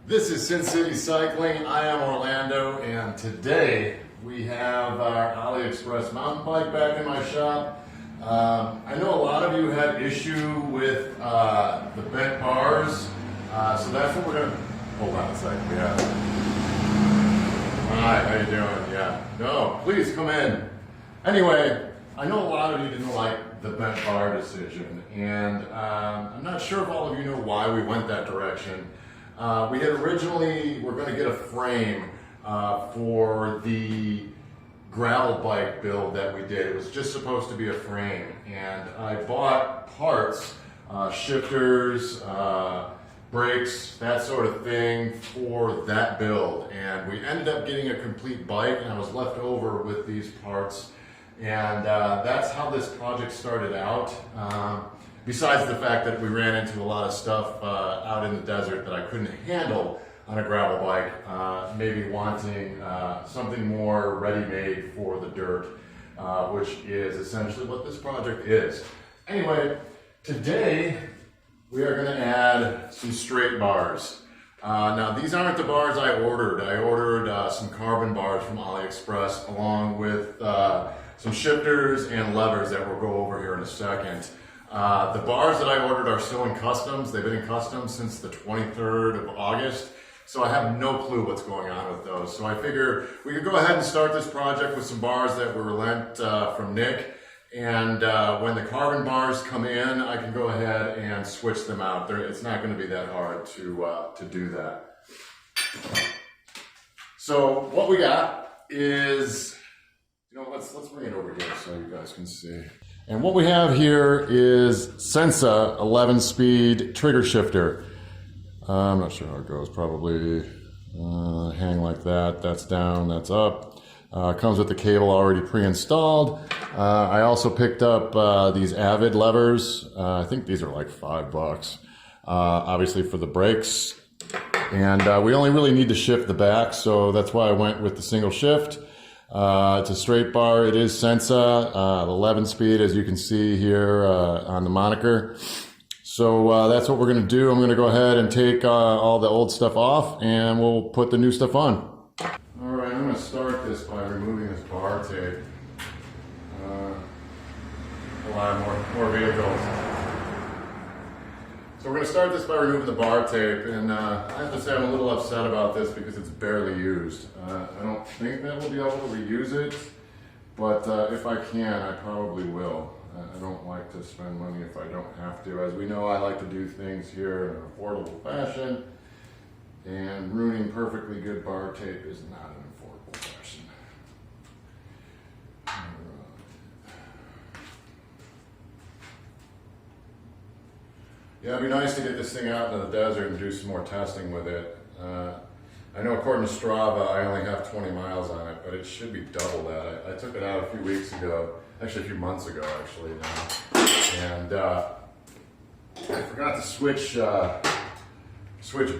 This is Sin City Cycling. I am Orlando, and today we have our AliExpress mountain bike back in my shop. I know a lot of you had issue with the bent bars, so that's what we're gonna. Hold on a second. Yeah. Hi, how you doing? Yeah. No, please come in. Anyway, I know a lot of you didn't like the bent bar decision, and I'm not sure if all of you know why we went that direction. We had originally, we're going to get a frame for the gravel bike build that we did. It was just supposed to be a frame, and I bought parts, shifters, brakes, that sort of thing for that build, and we ended up getting a complete bike, and I was left over with these parts, and that's how this project started out. Besides the fact that we ran into a lot of stuff out in the desert that I couldn't handle on a gravel bike, maybe wanting something more ready-made for the dirt, which is essentially what this project is. Anyway, today we are going to add some straight bars. Now these aren't the bars I ordered. I ordered some carbon bars from AliExpress along with some shifters and levers that we'll go over here in a second. The bars that I ordered are still in customs. They've been in customs since the 23rd of August, so I have no clue what's going on with those. So I figure we could go ahead and start this project with some bars that were lent from Nick, and when the carbon bars come in, I can go ahead and switch them out. It's not going to be that hard to do that. So what we got is, let's bring it over here so you guys can see. And what we have here is Sensa 11-speed trigger shifter. I'm not sure how it goes, probably hang like that. That's down, that's up. Comes with the cable already pre-installed. I also picked up these Avid levers. I think these are like $5, obviously for the brakes. And we only really need to shift the back, so that's why I went with the single shift. It's a straight bar. It is Sensa, 11-speed, as you can see here on the moniker. So that's what we're going to do. I'm going to go ahead and take all the old stuff off, and we'll put the new stuff on. All right, I'm going to start this by removing this bar tape. A lot more vehicles. So we're going to start this by removing the bar tape, and I have to say I'm a little upset about this because it's barely used. I don't think that we'll be able to reuse it, but if I can, I probably will. I don't like to spend money if I don't have to. As we know, I like to do things here in an affordable fashion, and ruining perfectly good bar tape is not an affordable fashion. Yeah, it'd be nice to get this thing out into the desert and do some more testing with it. I know according to Strava, I only have 20 miles on it, but it should be double that. I took it out a few weeks ago, actually a few months ago actually now. And I forgot to switch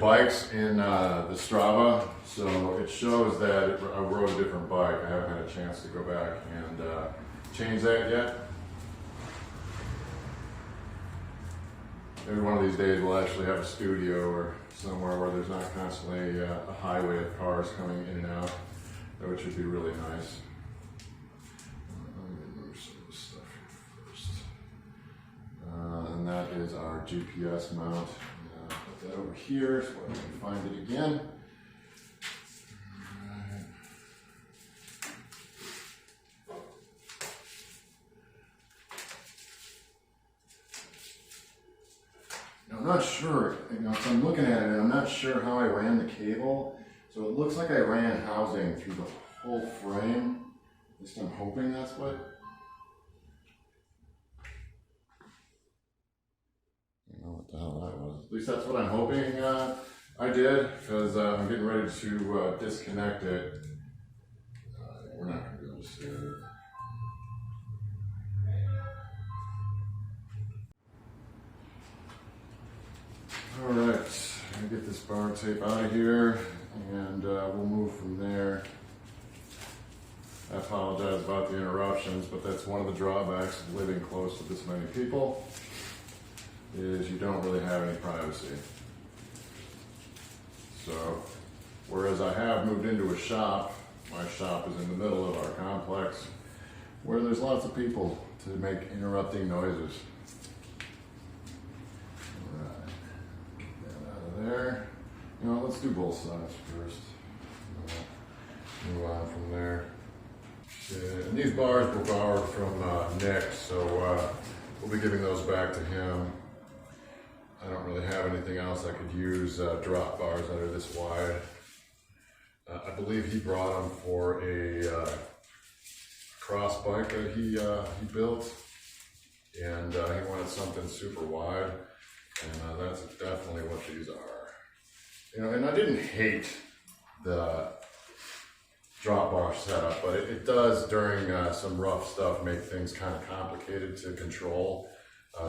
bikes in the Strava, so it shows that I rode a different bike. I haven't had a chance to go back and change that yet. Maybe one of these days we'll actually have a studio or somewhere where there's not constantly a highway of cars coming in and out, which would be really nice. Let me remove some of this stuff here first. And that is our GPS mount. Put that over here so I can find it again. I'm not sure, so I'm looking at it and I'm not sure how I ran the cable. So it looks like I ran housing through the whole frame. At least I'm hoping that's what. I don't know what the hell that was. At least that's what I'm hoping I did, because I'm getting ready to disconnect it. We're not going to be able to see it. All right, I'm gonna get this bar tape out of here, and we'll move from there. I apologize about the interruptions, but that's one of the drawbacks of living close to this many people, is you don't really have any privacy. So, whereas I have moved into a shop, my shop is in the middle of our complex where there's lots of people to make interrupting noises. Alright, get that out of there. You know, let's do both sides first. Move on from there. And these bars were borrowed from Nick, so we'll be giving those back to him. I don't really have anything else I could use drop bars that are this wide. I believe he brought them for a cross bike that he built, and he wanted something super wide, and that's definitely what these are. You know, and I didn't hate the drop bar setup, but it does during some rough stuff make things kind of complicated to control.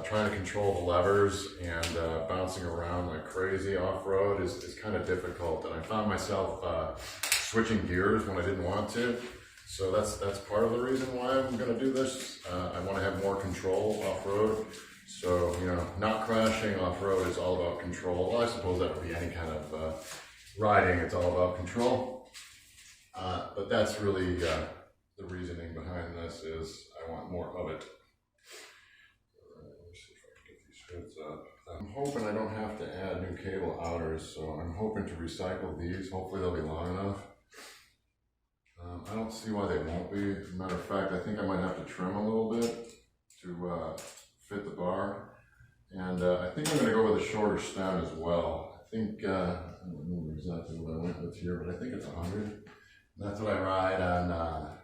Trying to control the levers and bouncing around like crazy off-road is kind of difficult, and I found myself switching gears when I didn't want to. So that's part of the reason why I'm going to do this. I want to have more control off-road. So, you know, not crashing off-road is all about control. Well, I suppose that would be any kind of riding. It's all about control. But that's really the reasoning behind this is I want more of it. Let's see if I can get these hoods up. I'm hoping I don't have to add new cable outers, so I'm hoping to recycle these. Hopefully they'll be long enough. I don't see why they won't be. As a matter of fact, I think I might have to trim a little bit to fit the bar. And I think I'm going to go with a shorter stem as well. I think, I don't remember exactly what I went with here, but I think it's 100. That's what I ride on a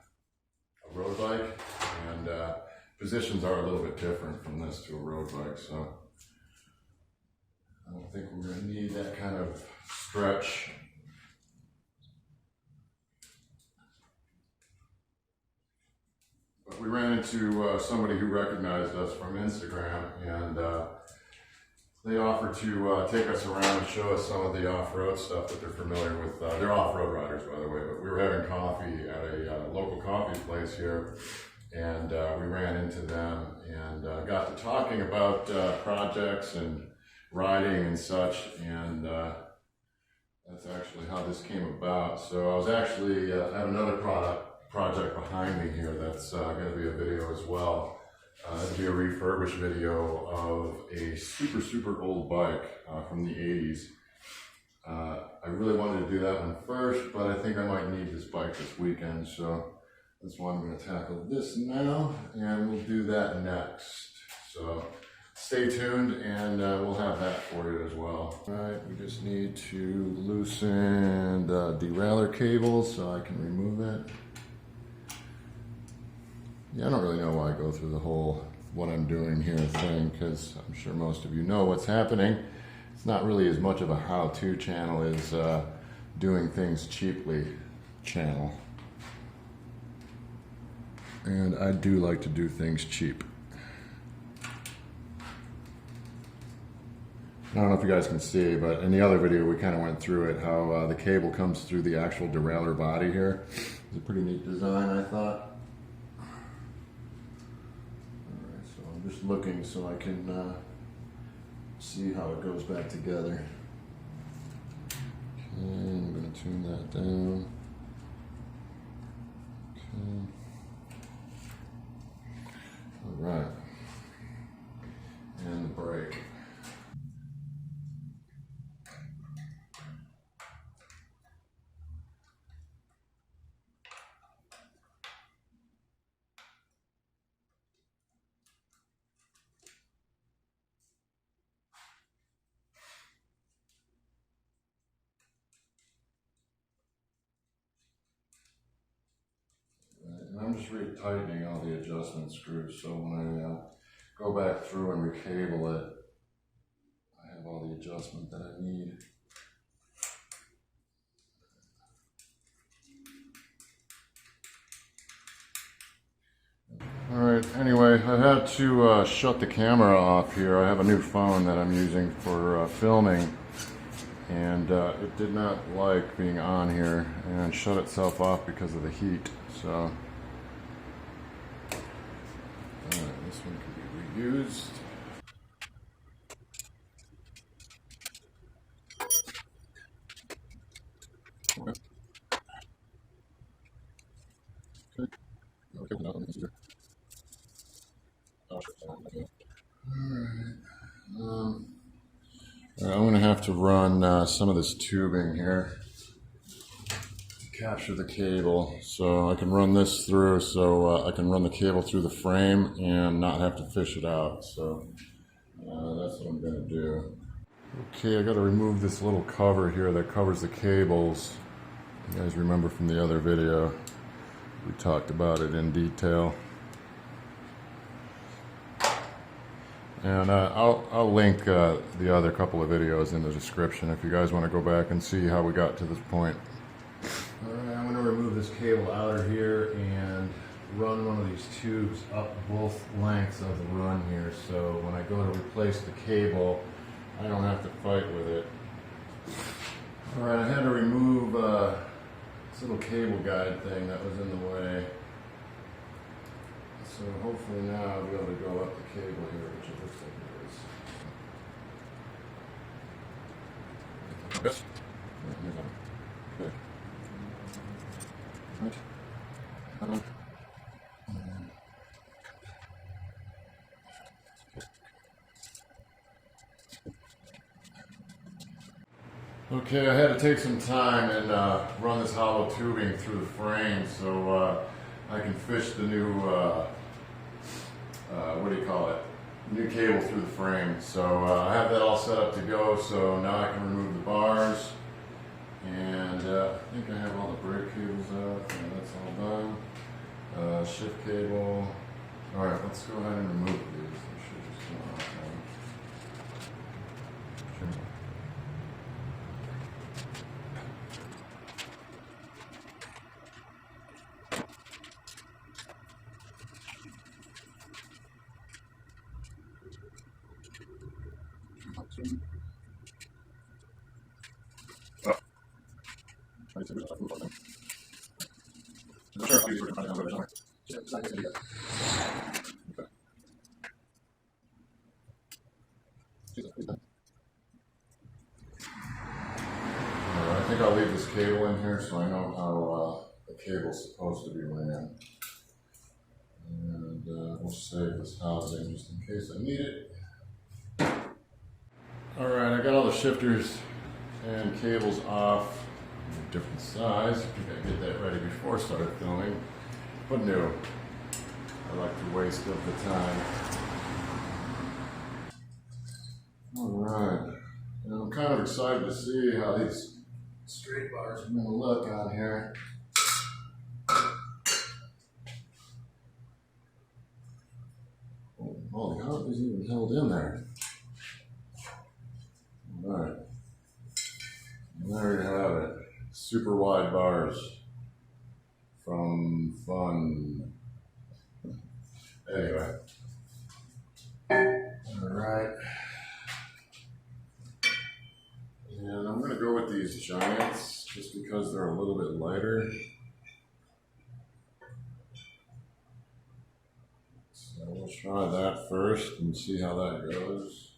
road bike, and positions are a little bit different from this to a road bike, so I don't think we're going to need that kind of stretch. But we ran into somebody who recognized us from Instagram, and they offered to take us around and show us some of the off-road stuff that they're familiar with. They're off-road riders, by the way, but we were having coffee at a local coffee place here, and we ran into them and got to talking about projects and riding and such, and that's actually how this came about. So I was actually, I have another project behind me here that's going to be a video as well. It'll be a refurbished video of a super old bike from the 80s. I really wanted to do that one first, but I think I might need this bike this weekend, so that's why I'm going to tackle this now, and we'll do that next. So stay tuned, and we'll have that for you as well. All right, we just need to loosen the derailleur cable so I can remove it. Yeah, I don't really know why I go through the whole what I'm doing here thing, because I'm sure most of you know what's happening. It's not really as much of a how-to channel as doing things cheaply channel. And I do like to do things cheap. I don't know if you guys can see, but in the other video we kind of went through it, how the cable comes through the actual derailleur body here. It's a pretty neat design, I thought. I'm just looking so I can see how it goes back together. Okay, I'm going to tune that down. Okay. All right. And the brake. I'm just retightening all the adjustment screws, so when I go back through and recable it, I have all the adjustment that I need. Alright, anyway, I had to shut the camera off here. I have a new phone that I'm using for filming, and it did not like being on here and shut itself off because of the heat, so this one can be reused. to run some of this tubing here to capture the cable. So I can run this through, so I can run the cable through the frame and not have to fish it out. So that's what I'm going to do. Okay, I got to remove this little cover here that covers the cables. You guys remember from the other video, we talked about it in detail. And I'll link the other couple of videos in the description if you guys want to go back and see how we got to this point. Alright, I'm going to remove this cable outer here and run one of these tubes up both lengths of the run here, so when I go to replace the cable, I don't have to fight with it. Alright, I had to remove this little cable guide thing that was in the way. So hopefully now I'll be able to go up the cable here, which it looks like it is. Yes. Good. Right. Okay, I had to take some time and run this hollow tubing through the frame so I can fish the new, what do you call it, new cable through the frame. So I have that all set up to go, so now I can remove the bars. And I think I have all the brake cables out, and that's all done. Shift cable. Alright, let's go ahead and remove these. They should just come off now. I think I'll leave this cable in here so I know how the cable's supposed to be ran. And we'll save this housing just in case I need it. Alright, I got all the shifters and cables off. Different size. I think I get that ready before I started filming. But no, I like to waste of the time. Alright, and I'm kind of excited to see how these straight bars are going to look on here. Holy cow, these even held in there. Alright, there you have it. Super wide bars from Fun. Anyway. Alright. And I'm going to go with these giants just because they're a little bit lighter. So we'll try that first and see how that goes.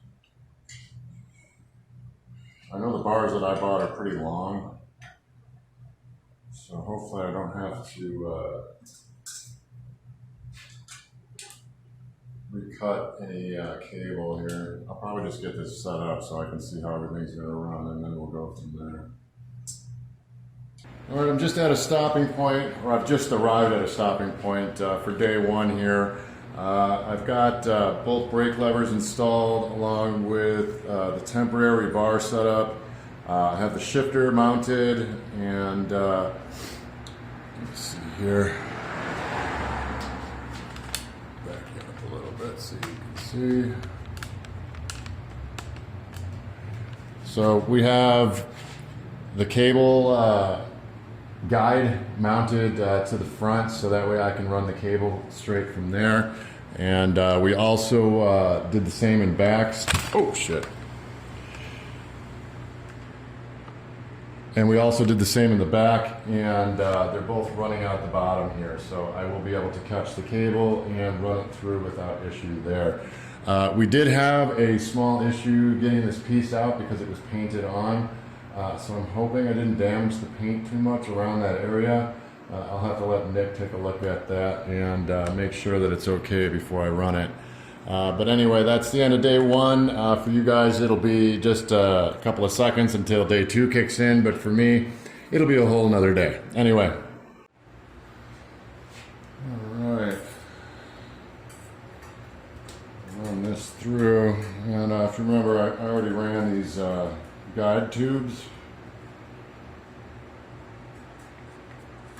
I know the bars that I bought are pretty long. So hopefully I don't have to recut any cable here. I'll probably just get this set up so I can see how everything's going to run, and then we'll go from there. All right, I'm just at a stopping point, or I've just arrived at a stopping point for day one here. I've got both brake levers installed along with the temporary bar setup. I have the shifter mounted, and let's see here. Back it up a little bit so you can see. So we have the cable guide mounted to the front, so that way I can run the cable straight from there. And we also did the same in backs. Oh shit. And we also did the same in the back, and they're both running out the bottom here, so I will be able to catch the cable and run it through without issue there. We did have a small issue getting this piece out because it was painted on, so I'm hoping I didn't damage the paint too much around that area. I'll have to let Nick take a look at that and make sure that it's okay before I run it. But anyway, that's the end of day one. For you guys, it'll be just a couple of seconds until day two kicks in. But for me, it'll be a whole nother day. Anyway. All right. Run this through. And if you remember, I already ran these guide tubes.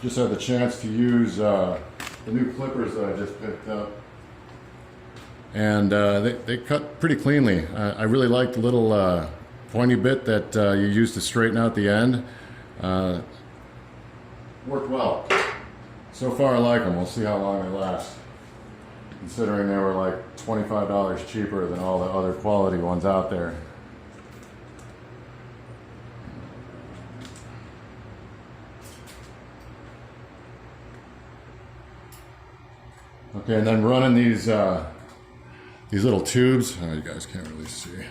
Just had the chance to use the new clippers that I just picked up. And they cut pretty cleanly. I really like the little pointy bit that you use to straighten out the end. Worked well. So far I like them. We'll see how long they last. Considering they were like $25 cheaper than all the other quality ones out there. Okay, and then running these little tubes. Oh, you guys can't really see.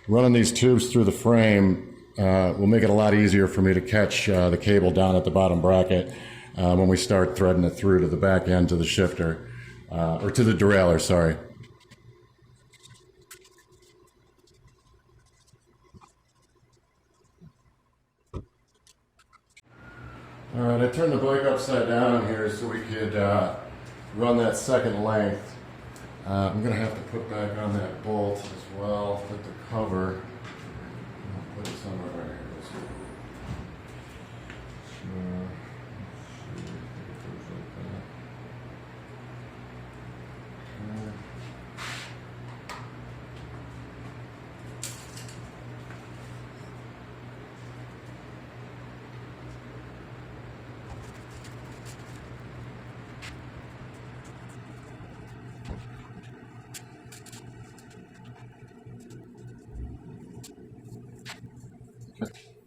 Running these tubes through the frame will make it a lot easier for me to catch the cable down at the bottom bracket when we start threading it through to the back end to the shifter, or to the derailleur, sorry. All right, I turned the bike upside down here so we could run that second length. I'm gonna have to put back on that bolt as well with the cover. I'll put it somewhere right here.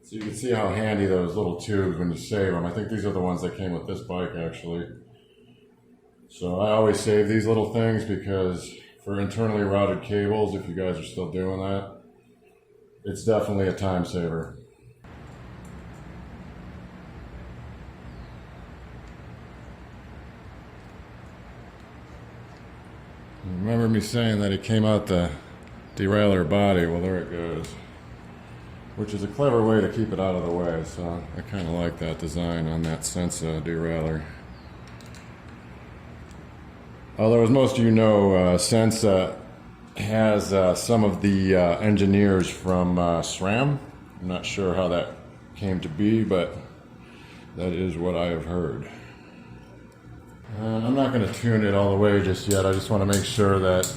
So you can see how handy those little tubes when you save them. I think these are the ones that came with this bike actually. So I always save these little things because for internally routed cables, if you guys are still doing that, it's definitely a time saver. Remember me saying that it came out the derailleur body? Well, there it goes. Which is a clever way to keep it out of the way, so I kind of like that design on that Sensa derailleur. Although, as most of you know, Sensa has some of the engineers from SRAM. I'm not sure how that came to be, but that is what I have heard. And I'm not going to tune it all the way just yet. I just want to make sure that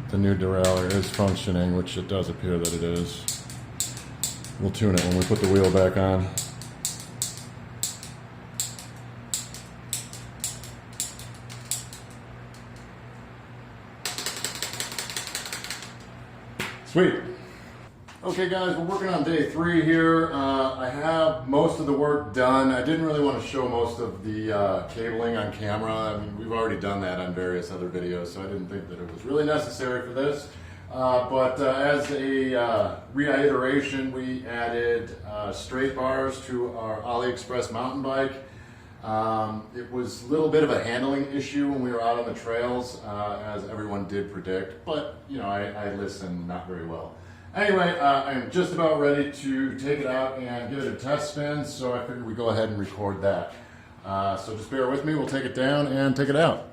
the new derailleur is functioning, which it does appear that it is. We'll tune it when we put the wheel back on. Sweet. Okay guys, we're working on day 3 here. I have most of the work done. I didn't really want to show most of the cabling on camera. I mean, we've already done that on various other videos, so I didn't think that it was really necessary for this. But as a reiteration, we added straight bars to our AliExpress mountain bike. It was a little bit of a handling issue when we were out on the trails, as everyone did predict, but you know, I listened not very well. Anyway, I'm just about ready to take it out and give it a test spin, so I figured we'd go ahead and record that. So just bear with me, we'll take it down and take it out.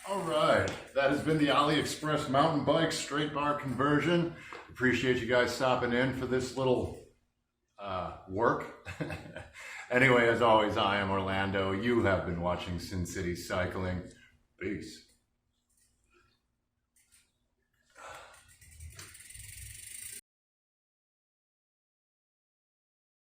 All right, that has been the AliExpress mountain bike straight bar conversion. Appreciate you guys stopping in for this little work. Anyway, as always, I am Orlando. You have been watching Sin City Cycling. Peace.